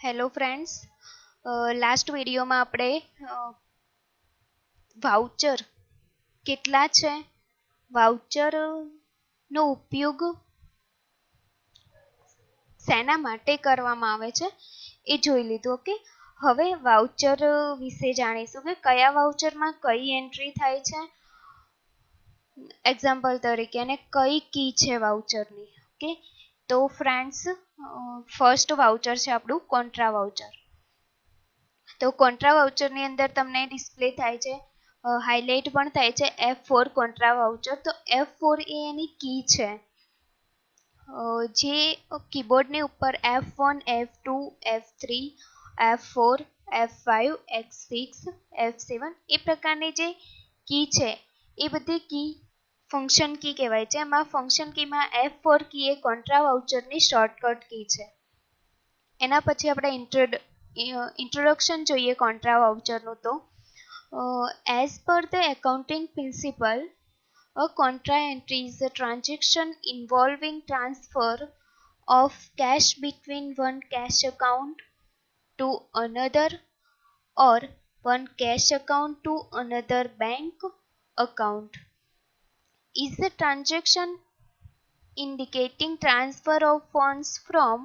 Hello friends, last વિડીયોમાં આપણે voucher કેટલા છે, વાઉચરનો ઉપયોગ શેના માટે કરવામાં આવે છે એ જોઈ લીધું. ઓકે, હવે વાઉચર વિશે જાણીશું કે કયા વાઉચરમાં કઈ એન્ટ્રી થાય છે, એક્ઝામ્પલ તરીકે, અને કઈ કી છે વાઉચરની. ઓકે, તો ફ્રેન્ડ્સ, ફર્સ્ટ વાઉચર છે આપણું કોન્ટ્રા વાઉચર. તો કોન્ટ્રા વાઉચરની અંદર તમને ડિસ્પ્લે થાય છે, હાઇલાઇટ પણ થાય છે F4 કોન્ટ્રા વાઉચર. તો F4 એ એની કી છે, જે કીબોર્ડની ઉપર F1 F2 F3 F4 F5 F6 F7 એ પ્રકારની જે કી છે એ બધી કી ફંક્શન કી કહેવાય છે. એમાં ફંક્શન કીમાં F4 કી એ કોન્ટ્રા વાઉચરની શોર્ટકટ કી છે. એના પછી આપણે ઇન્ટ્રોડક્શન જોઈએ કોન્ટ્રા વાઉચરનું. તો as per the accounting principal, a contra entry is a transaction involving transfer of cash between one cash account to another or one cash account to another bank account. Is the transaction indicating transfer of funds from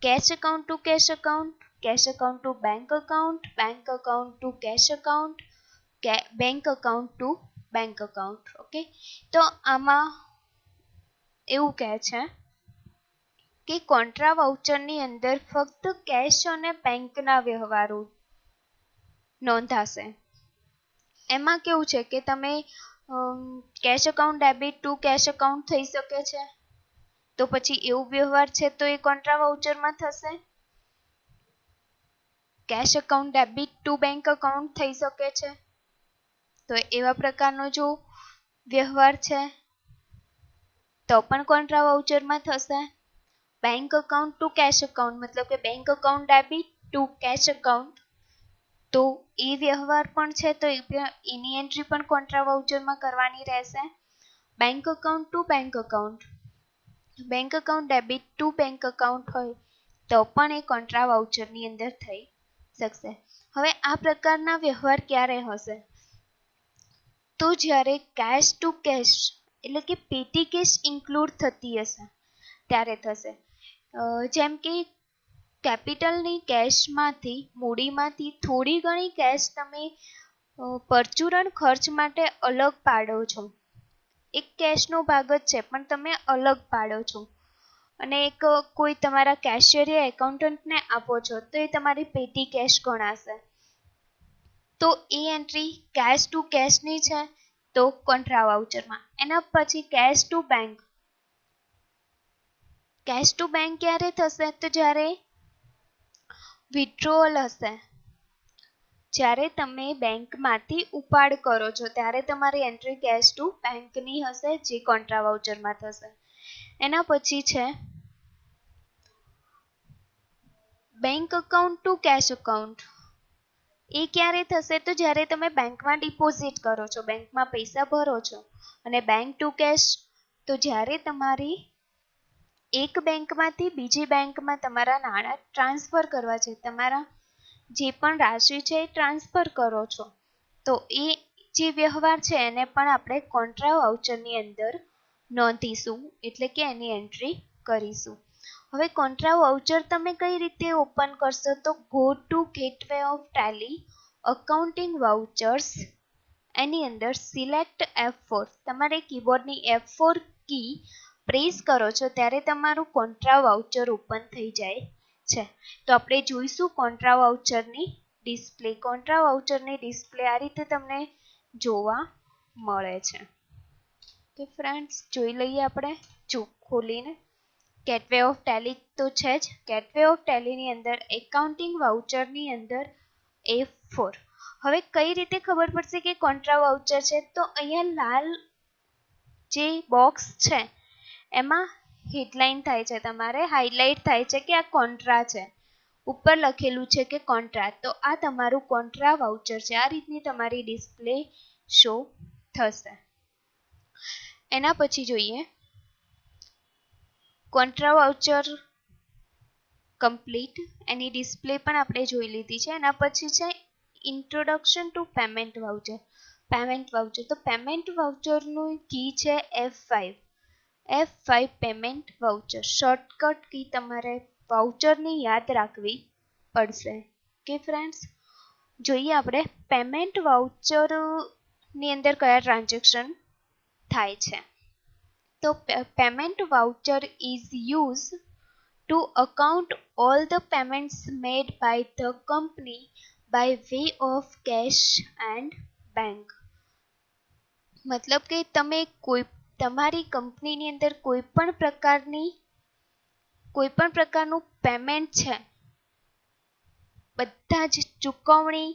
cash account to cash account to bank account to cash account, bank account to bank account. Okay, તો આમાં એવું કહે છે કે contra વાઉચરની અંદર ફક્ત cache અને બેંકના વ્યવહારો નોંધાશે. એમાં કેવું છે કે તમે cash account debit to cash account થઈ શકે છે, તો પછી એવું વ્યવહાર છે તો એ કોન્ટ્રા વાઉચરમાં થશે. Cash account debit to bank account થઈ શકે છે, તો એવા પ્રકારનો જો વ્યવહાર છે તો પણ કોન્ટ્રા વાઉચરમાં થશે. Bank account to cash account મતલબ કે bank account debit to cash account, તો એ વ્યવહાર પણ છે તો એની એન્ટ્રી પણ કોન્ટ્રા વાઉચરમાં કરવાની રહેશે. Bank account to bank account, bank account debit to bank account હોય તો પણ એ કોન્ટ્રા વાઉચરની અંદર થઈ શકશે. હવે આ પ્રકારના વ્યવહાર ક્યારે હશે? તો જ્યારે કેશ ટુ કેશ એટલે કે પેટી કેશ ઇન્ક્લુડ થતી હશે ત્યારે થશે. જેમ કે કેપિટલની કેશમાંથી, મૂડીમાંથી થોડી ઘણી કેશ તમે પરચુરણ ખર્ચ માટે અલગ પાડો છો. એક કેશનો ભાગ જ છે પણ તમે અલગ પાડો છો, અને એક કોઈ તમારા કેશિયર યા એકાઉન્ટન્ટને આપો છો તો એ તમારી પેટી કેશ ગણાશે. તો એ એન્ટ્રી કેશ ટુ કેશની છે તો કોન્ટ્રા વાઉચરમાં. એના પછી cash to bank. Cash to bank ક્યારે થશે? તો જ્યારે વિથડ્રોઅલ હશે, જ્યારે તમે બેંકમાંથી ઉપાડ કરો છો ત્યારે તમારી એન્ટ્રી કેશ ટુ બેંકની હશે, જે કોન્ટ્રા વાઉચરમાં થશે. એના પછી છે bank account to cash account. એ ક્યારે થશે? તો જ્યારે તમે બેંકમાં ડિપોઝિટ કરો છો, બેંકમાં પૈસા ભરો છો. અને બેંક ટુ કેશ, તો જ્યારે તમારી એક બેંકમાંથી બીજી બેંકમાં તમારા નાણાં ટ્રાન્સફર કરવા છે, તમારા જે પણ રાશિ છે એ ટ્રાન્સફર કરો છો, તો એ જે વ્યવહાર છે એને પણ આપણે કોન્ટ્રા વાઉચરની અંદર નોંધીશું, એટલે કે એની એન્ટ્રી કરીશું. હવે કોન્ટ્રા વાઉચર તમે કઈ રીતે ઓપન કરશો? તો go to gateway of Tally accounting vouchers, એની અંદર સિલેક્ટ F4. તમારે કીબોર્ડની F4 કી પ્રેસ કરો છો ત્યારે તમારું કોન્ટ્રા વાઉચર ઓપન થઈ જાય છે. તો આપણે જોઈશું કોન્ટ્રા વાઉચરની ડિસ્પ્લે. કોન્ટ્રા વાઉચરની ડિસ્પ્લે આ રીતે તમને જોવા મળે છે. તો ફ્રેન્ડ્સ, જોઈ લઈએ આપણે ખોલીને. ગેટવે ઓફ ટેલી તો છે જ. ગેટવે ઓફ ટેલીની અંદર એકાઉન્ટિંગ વાઉચરની અંદર F4. હવે કઈ રીતે ખબર પડશે કે કોન્ટ્રા વાઉચર છે? તો અહીંયા લાલ જે બોક્સ છે એમાં હેડલાઇન થાય છે, તમારે હાઇલાઇટ થાય છે કે આ કોન્ટ્રા છે. ઉપર લખેલું છે કે કોન્ટ્રા, તો આ તમારું કોન્ટ્રા વાઉચર છે. આ રીતની તમારી ડિસ્પ્લે શો થશે. એના પછી જોઈએ કોન્ટ્રા વાઉચર કમ્પ્લીટ, એની ડિસ્પ્લે પણ આપણે જોઈ લીધી છે. એના પછી છે ઇન્ટ્રોડક્શન ટુ પેમેન્ટ વાઉચર. તો પેમેન્ટ વાઉચરનું કી છે F5 payment voucher. Shortcut key તમારે વાઉચરની યાદ રાખવી પડશે. કે ફ્રેન્ડ્સ, જોઈએ આપણે પેમેન્ટ વાઉચરની અંદર કયા ટ્રાન્ઝેક્શન થાય છે. તો payment voucher is use to account all the payments made by the company by way of cash and bank. મતલબ કે તમે તમારી કંપનીની અંદર કોઈ પણ પ્રકારનું પેમેન્ટ છે, બધા જ ચૂકવણી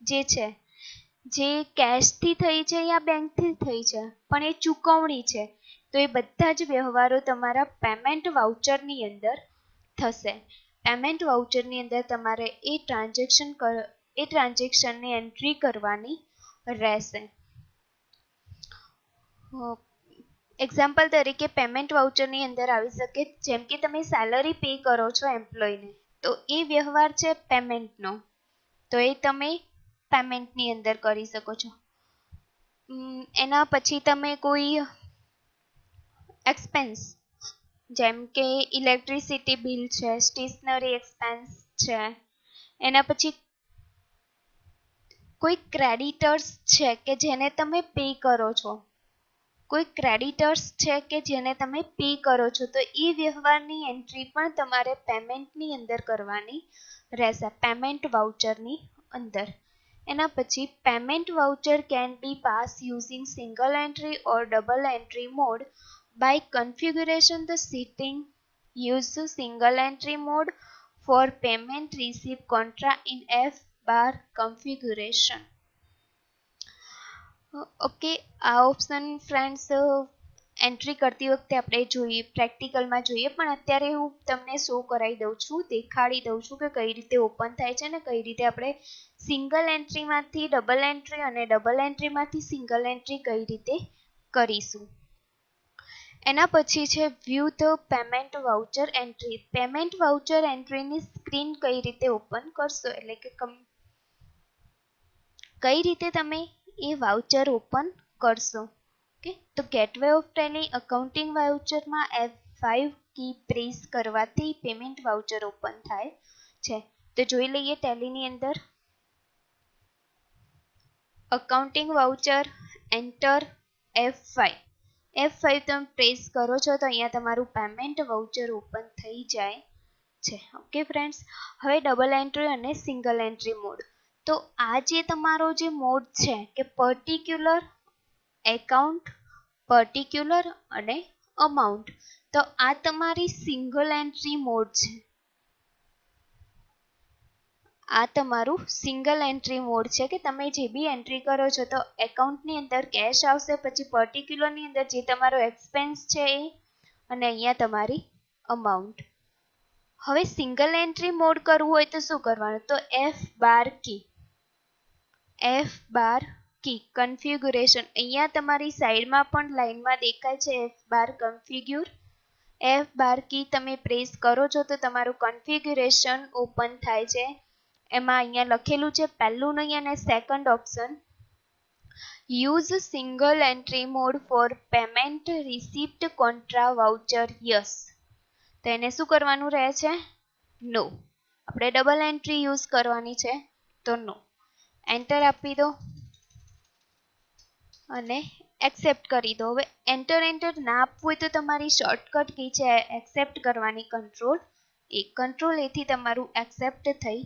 જે છે, જે કેશથી થઈ છે યા બેંકથી થઈ છે, પણ એ ચૂકવણી છે, તો એ બધા જ વ્યવહારો તમારા પેમેન્ટ વાઉચરની અંદર થશે. પેમેન્ટ વાઉચરની અંદર તમારે એ ટ્રાન્ઝેક્શનની એન્ટ્રી કરવાની રહેશે. એક્ઝામ્પલ તરીકે પેમેન્ટ વાઉચરની અંદર આવી શકે, જેમ કે તમે સેલરી પે કરો છો એમ્પ્લોયને, તો એ વ્યવહાર છે પેમેન્ટનો, તો એ તમે પેમેન્ટની અંદર કરી શકો છો. એના પછી તમે કોઈ એક્સપેન્સ, જેમ કે ઇલેક્ટ્રિસિટી બિલ છે, સ્ટેશનરી એક્સપેન્સ છે, એના પછી કોઈ ક્રેડિટર્સ છે કે જેને તમે પે કરો છો, તો એ વ્યવહારની એન્ટ્રી પણ તમારે પેમેન્ટની અંદર કરવાની રહેશે, પેમેન્ટ વાઉચરની અંદર. એના પછી payment voucher can be pass using single entry or double entry mode. By configuration, the setting use single entry mode for payment receive contra in F bar configuration. Okay, આ ઓપ્શન ફ્રેન્ડ્સ એન્ટ્રી કરતી વખતે આપણે જોઈએ, પ્રેક્ટિકલમાં જોઈએ, પણ અત્યારે હું તમને શો કરાવી દઉં છું, દેખાડી દઉં છું કે કઈ રીતે ઓપન થાય છે અને કઈ રીતે આપણે સિંગલ એન્ટ્રીમાંથી ડબલ એન્ટ્રી અને ડબલ એન્ટ્રીમાંથી સિંગલ એન્ટ્રી કઈ રીતે કરીશું. એના પછી છે view the payment voucher entry. Payment voucher એન્ટ્રીની સ્ક્રીન કઈ રીતે ઓપન કરશો, એટલે કે કઈ રીતે તમે એ વાઉચર ઓપન કરશો. ઓકે, તો ગેટવે ઓફ ટેલી અકાઉન્ટિંગ વાઉચરમાં F5 કી પ્રેસ કરવાથી પેમેન્ટ વાઉચર ઓપન થાય છે. તો જોઈ લઈએ ટેલીની અંદર અકાઉન્ટિંગ વાઉચર, એન્ટર F5 તમે પ્રેસ કરો છો તો અહીંયા તમારું પેમેન્ટ વાઉચર ઓપન થઈ જાય છે. ઓકે ફ્રેન્ડ્સ, હવે ડબલ એન્ટ્રી અને સિંગલ એન્ટ્રી મોડ. તો આ જે તમારો જે મોડ છે કે પર્ટિક્યુલર એકાઉન્ટ, પર્ટિક્યુલર અને અમાઉન્ટ, તો આ તમારી સિંગલ એન્ટ્રી મોડ છે. આ તમારું સિંગલ એન્ટ્રી મોડ છે કે તમે જે બી એન્ટ્રી કરો છો તો એકાઉન્ટની અંદર કેશ આવશે, પછી પર્ટિક્યુલરની અંદર જે તમારો એક્સપેન્સ છે એ, અને અહીંયા તમારી અમાઉન્ટ. હવે સિંગલ એન્ટ્રી મોડ કરવું હોય તો શું કરવાનું, તો F બાર કી કન્ફિગ્યુરેશન, અહીંયા તમારી સાઈડમાં પણ લાઈનમાં દેખાય છે F કન્ફિગ્યુર. F કી તમે પ્રેસ કરો છો તો તમારું કન્ફિગ્યુરેશન ઓપન થાય છે. એમાં અહીંયા લખેલું છે પહેલું નહીં અને second option, use single entry mode for payment receipt contra voucher yes. તો એને શું કરવાનું રહે છે, નો. આપણે ડબલ એન્ટ્રી યુઝ કરવાની છે તો નો. એન્ટર આપી દો અને એક્સેપ્ટ કરી દો. હવે એન્ટર ના આપવું હોય તો તમારી શોર્ટકટ કી છે એક્સેપ્ટ કરવાની, કંટ્રોલ એથી તમારું એક્સેપ્ટ થઈ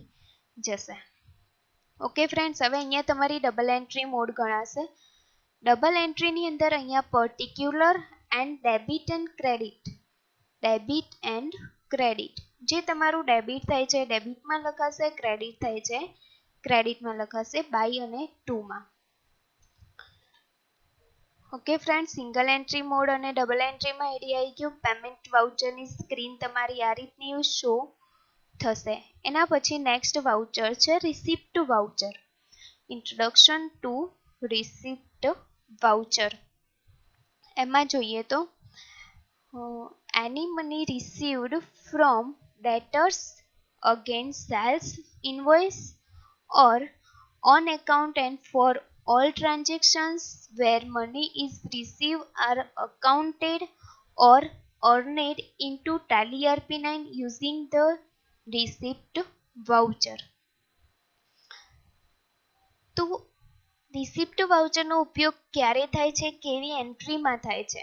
જશે. ઓકે ફ્રેન્ડ્સ, હવે અહીંયા તમારી ડબલ એન્ટ્રી મોડ ગણાશે. ડબલ એન્ટ્રીની અંદર અહીંયા particular and debit and credit, જે તમારું ડેબિટ થાય છે ડેબિટમાં લખાશે, ક્રેડિટ થાય છે ક્રેડિટમાં લખાશે, બાય અને ટુમાં. Okay friends, single entry mode અને ડબલ એન્ટ્રીમાં આઈડિયા આવી ગયો. પેમેન્ટ વાઉચરની સ્ક્રીન તમારી આ રીતની શો થશે. એના પછી નેક્સ્ટ વાઉચર છે receipt voucher. Introduction to receipt voucher. એમાં જોઈએ તો any money received from debtors against sales invoice or on account and for all transactions where money is received are accounted or earned into Tally RP9 using the receipt voucher. તો receipt વાઉચરનો ઉપયોગ ક્યારે થાય છે, કેવી એન્ટ્રીમાં થાય છે?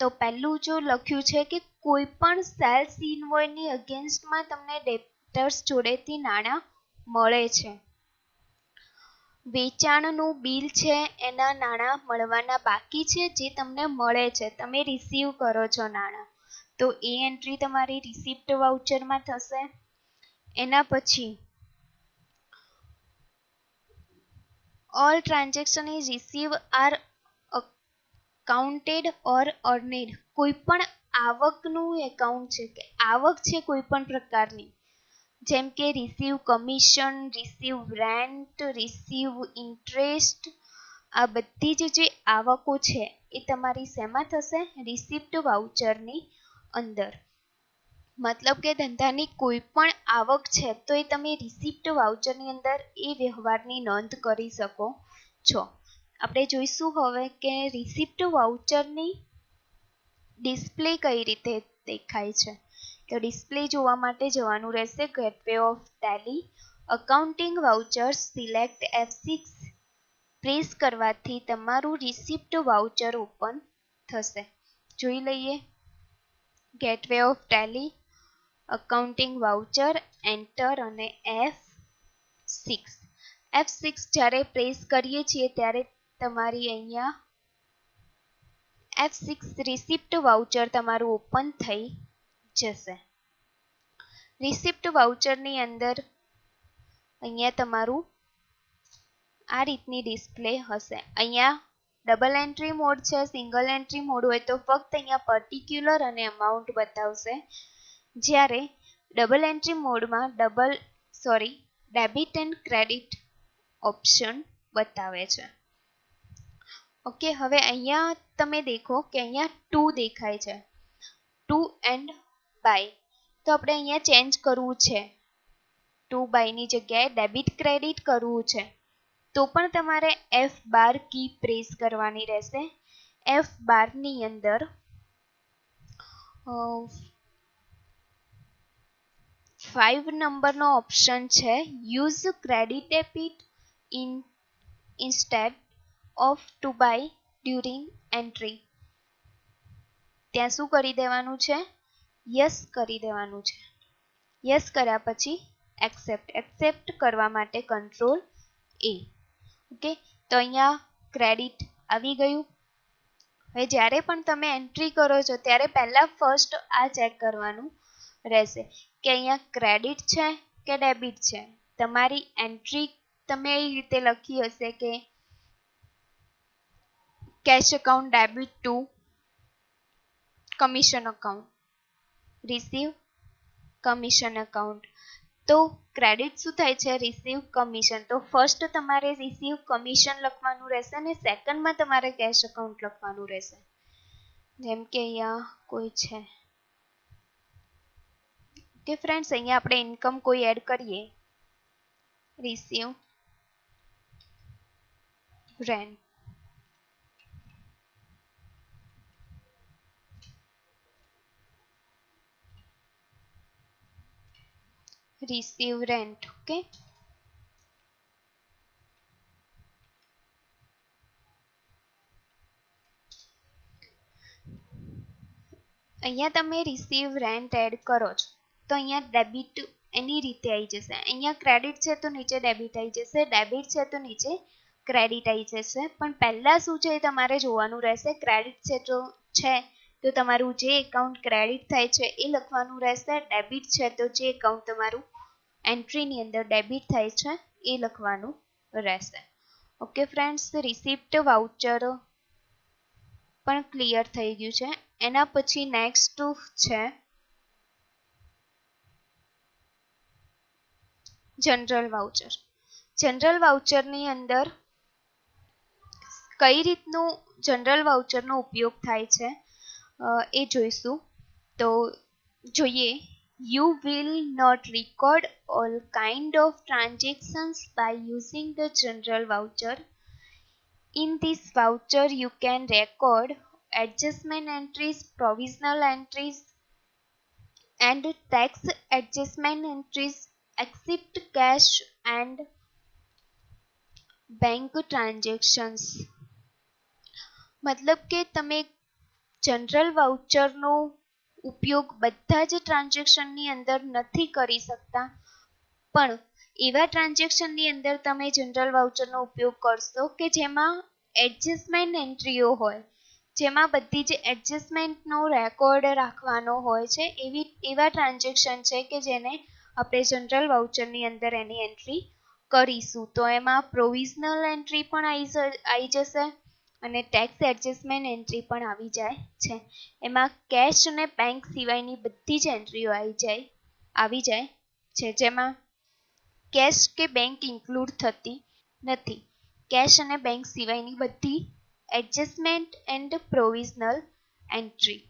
તો પહેલું જો લખ્યું છે કે કોઈ પણ સેલ્સ ઇનવોઇસની અગેન્સ્ટમાં તમને ડેપ્ટર્સ જોડેથી નાણાં મળે છે. વેચાણનું બિલ છે, એના નાણાં મળવાના બાકી છે, જે તમને મળે છે, તમે રિસીવ કરો છો નાણાં, તો એ એન્ટ્રી તમારી રિસિપ્ટ વાઉચરમાં થશે. એના પછી all transactions is received are accounted or earned. કોઈ પણ આવકનું એકાઉન્ટ છે કે આવક છે કોઈ પણ પ્રકારની, જેમ કે receive commission, receive rent, receive interest, આ બધી જે આવકો છે એ તમારી શેમાં થશે? રિસિપ્ટ વાઉચરની અંદર. મતલબ કે ધંધાની કોઈ પણ આવક છે તો એ તમે રિસિપ્ટ વાઉચરની અંદર એ વ્યવહારની નોંધ કરી શકો છો. આપણે જોઈશું હવે કે રિસિપ્ટ વાઉચરની ડિસ્પ્લે કઈ રીતે દેખાય છે. તો ડિસ્પ્લે જોવા માટે જવાનું રહેશે gateway of Tally, accounting vouchers, select F6. Press કરવાથી તમારું રિસિપ્ટ વાઉચર ઓપન થશે. જોઈ લઈએ. Gateway of Tally, accounting voucher, enter અને F6. F6 જ્યારે પ્રેસ કરીએ છીએ ત્યારે તમારી અહીંયા F6 રિસિપ્ટ વાઉચર તમારું ઓપન થઈ જશે. રિસિપ્ટ વાઉચરની અંદર અહીંયા તમારું આ રીતની ડિસ્પ્લે હશે. અહીંયા ડબલ એન્ટ્રી મોડ છે, સિંગલ એન્ટ્રી મોડ હોય તો ફક્ત અહીંયા પર્ટિક્યુલર અને અમાઉન્ટ બતાવશે, જ્યારે ડબલ એન્ટ્રી મોડમાં ડેબિટ એન્ડ ક્રેડિટ ઓપ્શન બતાવે છે. ઓકે, હવે અહીંયા તમે દેખો કે અહીંયા 2 દેખાય છે, 2 એન્ડ બાય. તો આપણે અહીંયા ચેન્જ કરવું છે, 2 બાયની જગ્યાએ ડેબિટ ક્રેડિટ કરવું છે, તો પણ તમારે F12 કી પ્રેસ કરવાની રહેશે. F12 ની અંદર 5 નંબરનો ઓપ્શન છે, use credit debit instead of to by during entry. ત્યાં શું કરી દેવાનું છે? યસ કરી દેવાનું છે. યસ કર્યા પછી એક્સેપ્ટ કરવા માટે કંટ્રોલ A. ઓકે, તો અહીંયા ક્રેડિટ આવી ગયું. હવે જ્યારે પણ તમે એન્ટ્રી કરો છો ત્યારે પહેલાં ફર્સ્ટ આ ચેક કરવાનું રહેશે કે અહીંયા ક્રેડિટ છે કે ડેબિટ છે. તમારી એન્ટ્રી તમે એ રીતે લખી હશે કે cash account debit to commission account, receive commission account. તો ક્રેડિટ શું થાય છે? Receive commission. તો ફર્સ્ટ તમારે રિસીવ કમિશન લખવાનું રહેશે અને સેકન્ડમાં તમારે કેશ અકાઉન્ટ લખવાનું રહેશે. જેમ કે અહીંયા કોઈ છે. ઓકે ફ્રેન્ડ્સ, અહીંયા આપણે ઇન્કમ કોઈ એડ કરીએ, receive rent. Receive rent. Okay, અહીંયા તમે રિસીવ રેન્ટ એડ કરો છો તો અહીંયા ડેબિટ એની રીતે આવી જશે. અહીંયા ક્રેડિટ છે તો નીચે ડેબિટ આવી જશે, ડેબિટ છે તો નીચે ક્રેડિટ આવી જશે. પણ પહેલાં શું છે એ તમારે જોવાનું રહેશે. ક્રેડિટ છે તો તમારું જે એકાઉન્ટ ક્રેડિટ થાય છે એ લખવાનું રહેશે. ડેબિટ છે તો જે એકાઉન્ટ તમારું એન્ટ્રીની અંદર ડેબિટ થાય છે એ લખવાનું રહેશે. ઓકે ફ્રેન્ડ્સ, રિસિપ્ટ વાઉચર પણ ક્લિયર થઈ ગયું છે. એના પછી નેક્સ્ટ છે જનરલ વાઉચર. જનરલ વાઉચરની અંદર કઈ રીતનું જનરલ વાઉચરનો ઉપયોગ થાય છે એ જોઈશું. તો જોઈએ You will not record all kind of transactions by using the general voucher. In this voucher, you can record adjustment entries, provisional entries, and tax adjustment entries, except cash and bank transactions. મતલબ કે તમે general વાઉચરનો ઉપયોગ બધા જ ટ્રાન્ઝેક્શનની અંદર નથી કરી શકતા, પણ એવા ટ્રાન્ઝેક્શનની અંદર તમે જનરલ વાઉચરનો ઉપયોગ કરશો કે જેમાં એડજસ્ટમેન્ટ એન્ટ્રીઓ હોય, જેમાં બધી જ એડજસ્ટમેન્ટનો રેકોર્ડ રાખવાનો હોય છે, એવા ટ્રાન્ઝેક્શન છે કે જેને આપણે જનરલ વાઉચરની અંદર એની એન્ટ્રી કરીશું. તો એમાં પ્રોવિઝનલ એન્ટ્રી પણ આવી જશે અને ટેક્સ એડજસ્ટમેન્ટ એન્ટ્રી પણ આવી જાય છે. એમાં કેશ અને બેંક સિવાયની બધી જ એન્ટ્રીઓ આવી જાય છે, જેમાં કેશ કે બેંક ઇન્ક્લુડ થતી નથી. કેશ અને બેંક સિવાયની બધી એડજસ્ટમેન્ટ એન્ડ પ્રોવિઝનલ એન્ટ્રી.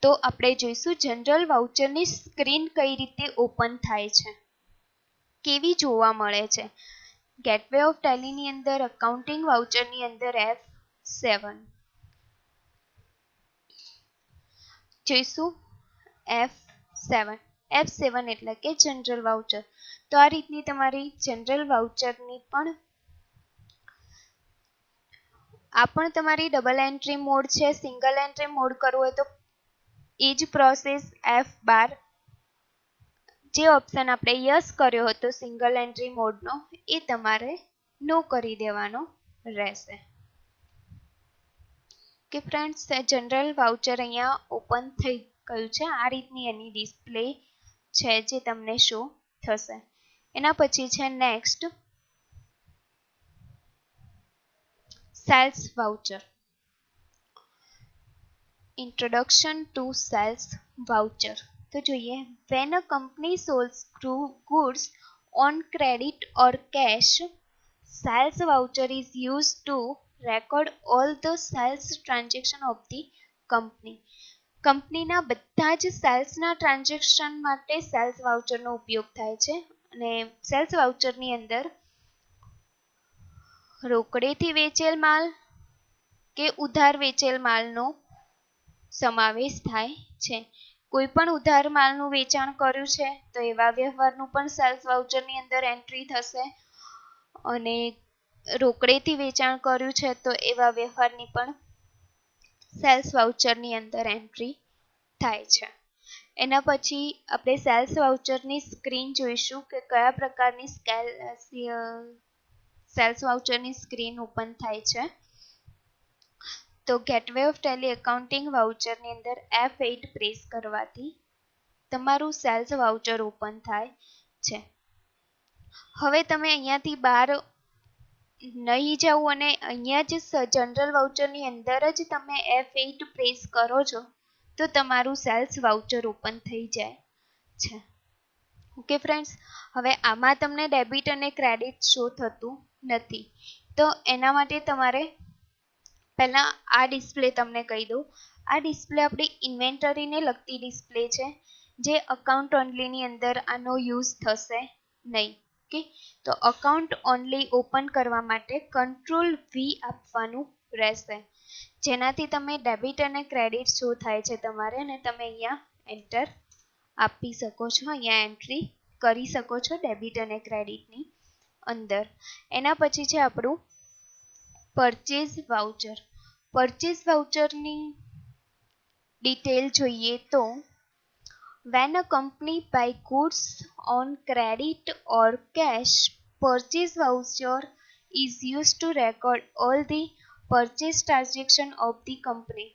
તો આપણે જોઈશું જનરલ વાઉચરની સ્ક્રીન કઈ રીતે ઓપન થાય છે, કેવી જોવા મળે છે. ગેટવે ઓફ ટેલીની અંદર અકાઉન્ટિંગ વાઉચરની અંદર F7 જોઈશું. F7 એટલે કે જનરલ વાઉચર. તો આ રીતની તમારી જનરલ વાઉચરની પણ આ પણ તમારી ડબલ એન્ટ્રી મોડ છે. સિંગલ એન્ટ્રી મોડ કરવું હોય તો એ જ પ્રોસેસ F12, જે ઓપ્શન આપણે યસ કર્યો હતો સિંગલ એન્ટ્રી મોડનો, એ તમારે નો કરી દેવાનો રહેશે. કે ફ્રેન્ડ્સ, જનરલ વાઉચર અહીંયા ઓપન થઈ ગયું છે. આ રીતની એની ડિસ્પ્લે છે જે તમને શો થશે. એના પછી છે next sales voucher. Introduction to sales voucher. તો જોઈએ, when a company sells goods on credit or cash, sales voucher is used to record all the sales transaction of the company. કંપનીના બધા જ સેલ્સના ટ્રાન્ઝેક્શન માટે સેલ્સ વાઉચરનો ઉપયોગ થાય છે. અને સેલ્સ વાઉચરની અંદર રોકડેથી વેચેલ માલ કે ઉધાર વેચેલ માલનો સમાવેશ થાય છે. કોઈ પણ ઉધાર માલનું વેચાણ કર્યું છે તો એવા વ્યવહારનું પણ સેલ્સ વાઉચરની અંદર એન્ટ્રી થશે, અને રોકડેથી વેચાણ કર્યું છે તો એવા વ્યવહારની પણ સેલ્સ વાઉચરની અંદર એન્ટ્રી થાય છે. એના પછી આપણે સેલ્સ વાઉચરની સ્ક્રીન જોઈશું કે કયા પ્રકારની સેલ્સ વાઉચરની સ્ક્રીન ઓપન થાય છે. તો ગેટવે ઓફ ટેલી એકાઉન્ટિંગ વાઉચરની અંદર F8 પ્રેસ કરવાથી તમારું સેલ્સ વાઉચર ઓપન થાય છે. હવે તમે અહીંયાથી બહાર નહીં જાઓ અને અહીંયા જ જનરલ વાઉચરની અંદર જ તમે F8 પ્રેસ કરો છો તો તમારું સેલ્સ વાઉચર ઓપન થઈ જાય છે. ઓકે ફ્રેન્ડ્સ, હવે આમાં તમને ડેબિટ અને ક્રેડિટ શો થતું નથી. તો એના માટે તમારે પહેલાં આ ડિસ્પ્લે તમને કહી દઉં. આ ડિસ્પ્લે આપણી ઇન્વેન્ટરીને લગતી ડિસ્પ્લે છે, જે અકાઉન્ટ ઓનલીની અંદર આનો યુઝ થશે નહીં. ઓકે, તો અકાઉન્ટ ઓનલી ઓપન કરવા માટે Ctrl+V આપવાનું રહેશે, જેનાથી તમે ડેબિટ અને ક્રેડિટ શો થાય છે તમારે, અને તમે અહીંયા એન્ટર આપી શકો છો, અહીંયા એન્ટ્રી કરી શકો છો ડેબિટ અને ક્રેડિટની અંદર. એના પછી છે આપણું પરચેઝ વાઉચર. પરચેઝ વાઉચરની ડિટેલ જોઈએ તો, when a company buy goods on credit or cash, purchase voucher is used to record all the purchase transaction of the company.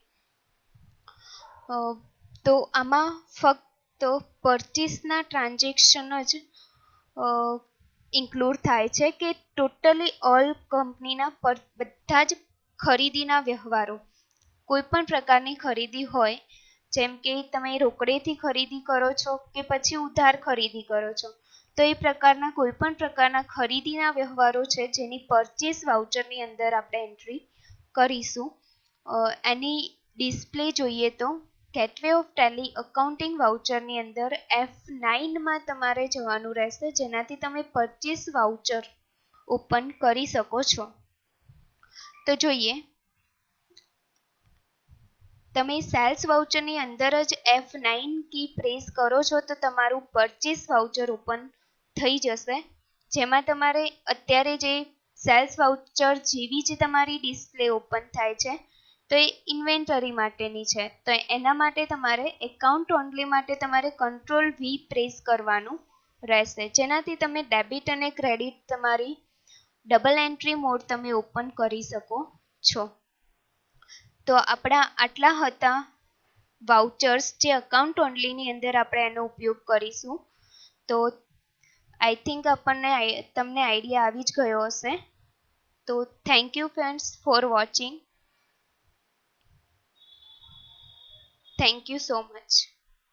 તો આમાં ફક્ત પરચેસના ટ્રાન્ઝેક્શન જ ઇન્ક્લુડ થાય છે, કે ટોટલી ઓલ કંપનીના બધા જ ખરીદીના વ્યવહારો, કોઈ પણ પ્રકારની ખરીદી હોય, જેમ કે તમે રોકડેથી ખરીદી કરો છો કે પછી ઉધાર ખરીદી કરો છો, તો એ પ્રકારના કોઈ પણ પ્રકારના ખરીદીના વ્યવહારો છે જેની પરચેસ વાઉચરની અંદર આપણે એન્ટ્રી કરીશું. એની ડિસ્પ્લે જોઈએ તો ગેટવે ઓફ ટેલી અકાઉન્ટિંગ વાઉચરની અંદર F9માં તમારે જવાનું રહેશે, જેનાથી તમે પરચેસ વાઉચર ઓપન કરી શકો છો. તો જોઈએ, તમે સેલ્સ વાઉચરની અંદર જ F9 કી પ્રેસ કરો છો તો તમારું પરચેસ વાઉચર ઓપન થઈ જશે, જેમાં તમારે અત્યારે જે સેલ્સ વાઉચર જેવી જ તમારી ડિસ્પ્લે ઓપન થાય છે તો એ ઇન્વેન્ટરી માટેની છે. તો એના માટે તમારે એકાઉન્ટ ઓનલી માટે તમારે Ctrl+V પ્રેસ કરવાનું રહેશે, જેનાથી તમે ડેબિટ અને ક્રેડિટ તમારી ડબલ એન્ટ્રી મોડ તમે ઓપન કરી શકો છો. તો આપણા આટલા હતા વાઉચર્સ જે અકાઉન્ટ ઓનલીની અંદર આપણે એનો ઉપયોગ કરીશું. તો આઈ થિંક તમને આઈડિયા આવી જ ગયો હશે. તો thank you friends for watching. Thank you so much.